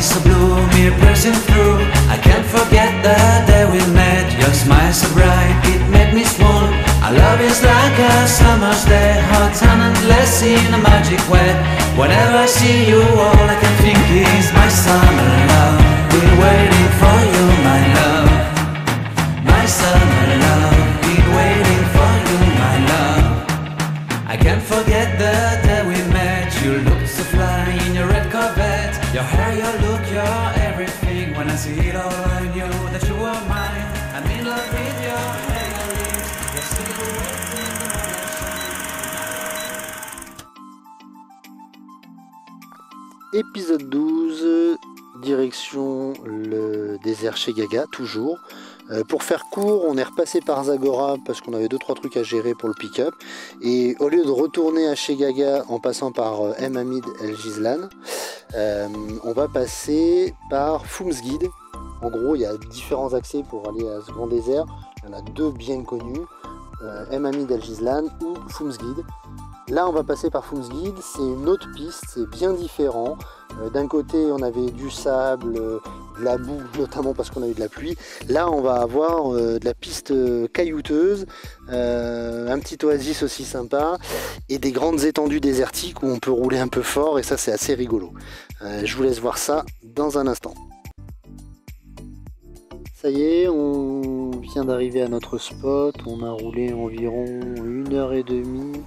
So blue, me piercing through. I can't forget the day we met. Your smile so bright, it made me swoon. Our love is like a summer's day, hot and endless in a magic way. Whenever I see you, all I can think is my summer love. Been waiting for you, my love. My summer love. Been waiting for you, my love. I can't forget the day we met. You looked so fly in your red Corvette. Your hair, your look, your everything. When I see it all, I knew that you were mine. I'm in love with your hair lips. Your silhouette in the moonlight. Épisode 12, direction le désert chez Gaga, toujours. Pour faire court, on est repassé par Zagora parce qu'on avait 2-3 trucs à gérer pour le pick-up. Et au lieu de retourner à chez Gaga en passant par M. Hamid El Ghizlan, on va passer par Foumsguide. En gros, il y a différents accès pour aller à ce grand désert. Il y en a 2 bien connus, M. Hamid El Ghizlan ou Foumsguide. Là, on va passer par Foumsguide, c'est une autre piste, c'est bien différent. D'un côté, on avait du sable, de la boue, notamment parce qu'on a eu de la pluie. Là, on va avoir de la piste caillouteuse, un petit oasis aussi sympa, et des grandes étendues désertiques où on peut rouler un peu fort, et ça, c'est assez rigolo. Je vous laisse voir ça dans un instant. Ça y est, on vient d'arriver à notre spot, on a roulé environ 1h30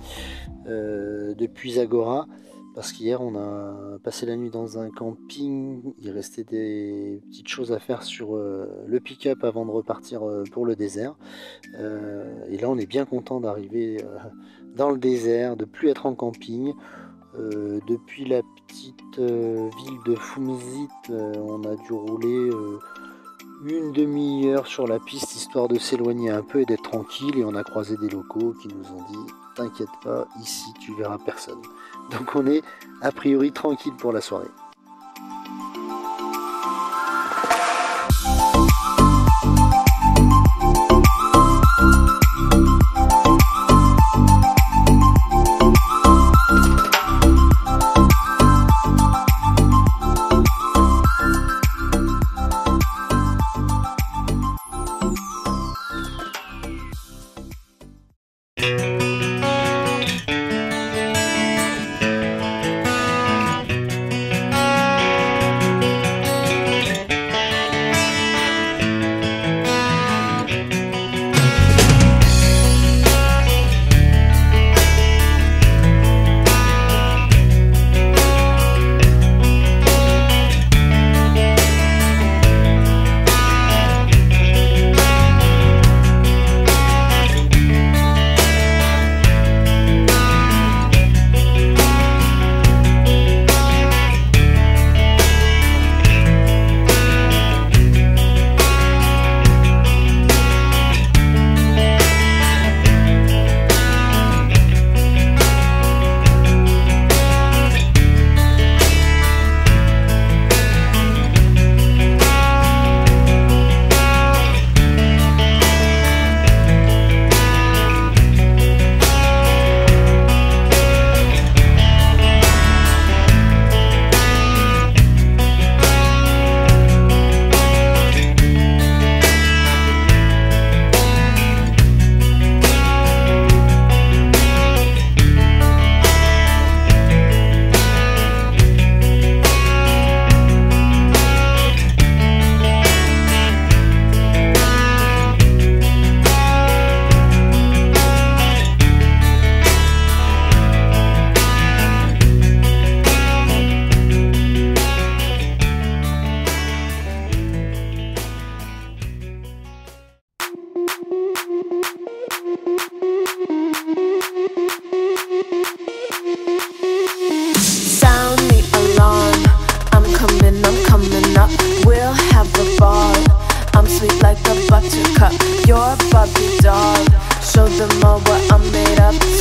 depuis Zagora, parce qu'hier on a passé la nuit dans un camping, il restait des petites choses à faire sur le pick-up avant de repartir pour le désert. Et là on est bien content d'arriver dans le désert, de plus être en camping. Depuis la petite ville de Foumsguide, on a dû rouler une demi-heure sur la piste histoire de s'éloigner un peu et d'être tranquille, et on a croisé des locaux qui nous ont dit t'inquiète pas, ici tu verras personne. Donc on est a priori tranquille pour la soirée.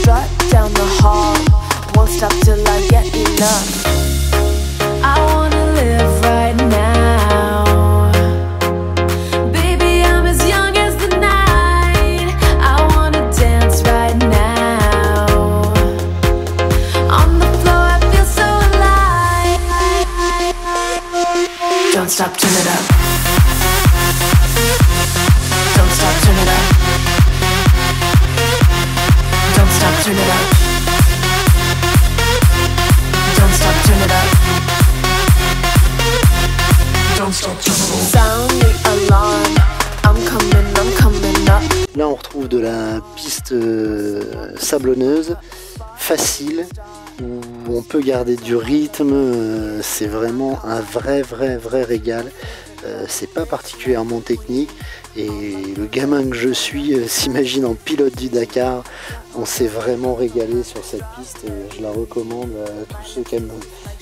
Strut down the hall, won't stop till I get enough. Don't stop, turn it up. Don't stop, turn it up. Don't stop, turn it up. Don't stop, turn it up. Don't stop, turn it up. Sound the alarm. I'm coming up. Là on retrouve de la piste sablonneuse, facile, où on peut garder du rythme, c'est vraiment un vrai régal. C'est pas particulièrement technique et le gamin que je suis s'imagine en pilote du Dakar. On s'est vraiment régalé sur cette piste, je la recommande à tous ceux qui aiment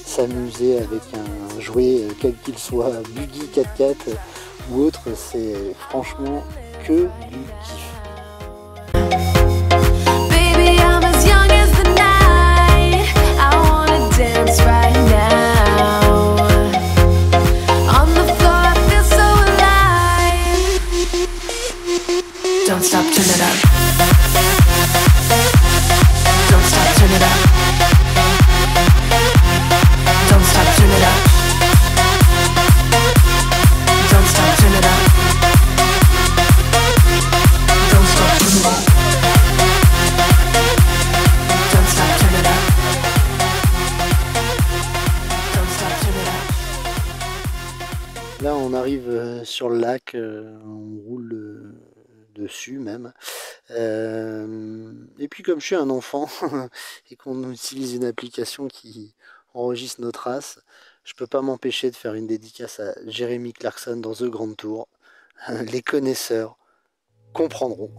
s'amuser avec un jouet quel qu'il soit, buggy 4x4 ou autre, c'est franchement que du kiff. Don't stop, turn it up. Don't stop, turn it up. Don't stop, turn it up. Don't stop, turn it up. Don't stop, turn it up. Don't stop, turn it up. Don't stop, turn it up. Là on arrive sur le lac, on roule dessus même, et puis comme je suis un enfant et qu'on utilise une application qui enregistre nos traces, je peux pas m'empêcher de faire une dédicace à Jeremy Clarkson dans The Grand Tour. Les connaisseurs comprendront.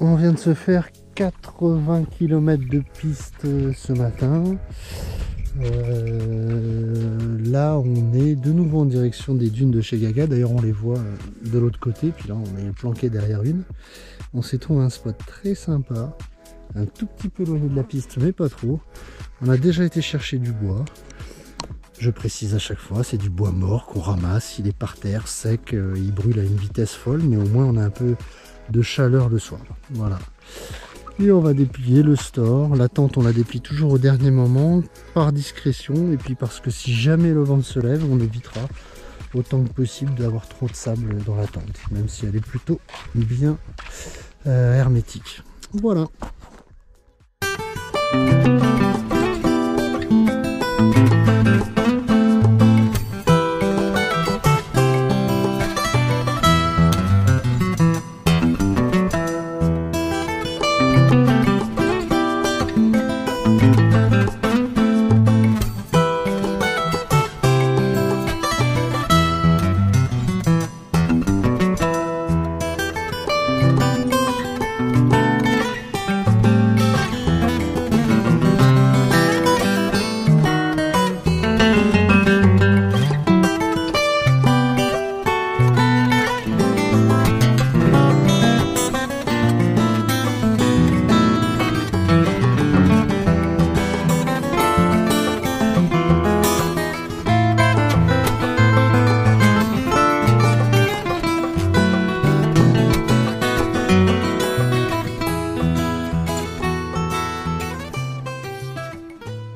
On vient de se faire 80 km de piste ce matin. Là on est de nouveau en direction des dunes de chez Gaga. D'ailleurs on les voit de l'autre côté. Puis là on est planqué derrière une. On s'est trouvé un spot très sympa. Un tout petit peu éloigné de la piste mais pas trop. On a déjà été chercher du bois. Je précise à chaque fois, c'est du bois mort qu'on ramasse. Il est par terre, sec, il brûle à une vitesse folle. Mais au moins on a un peu de chaleur le soir. Voilà. Et on va déplier le store. La tente on la déplie toujours au dernier moment par discrétion et puis parce que si jamais le vent se lève on évitera autant que possible d'avoir trop de sable dans la tente, même si elle est plutôt bien hermétique. Voilà.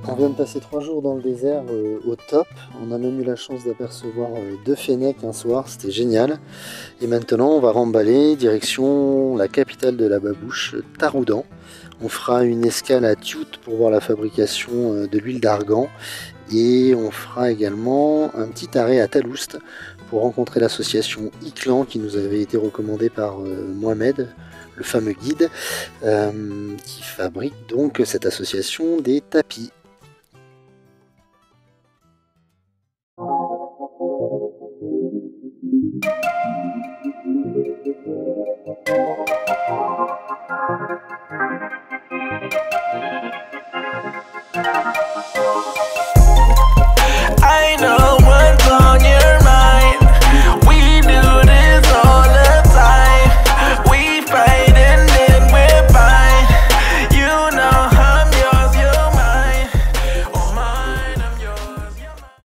On vient de passer 3 jours dans le désert au top. On a même eu la chance d'apercevoir 2 fennecs un soir, c'était génial. Et maintenant on va remballer direction la capitale de la babouche, Taroudan. On fera une escale à Tiout pour voir la fabrication de l'huile d'argan. Et on fera également un petit arrêt à Taloust pour rencontrer l'association Iclan qui nous avait été recommandée par Mohamed, le fameux guide, qui fabrique donc cette association des tapis.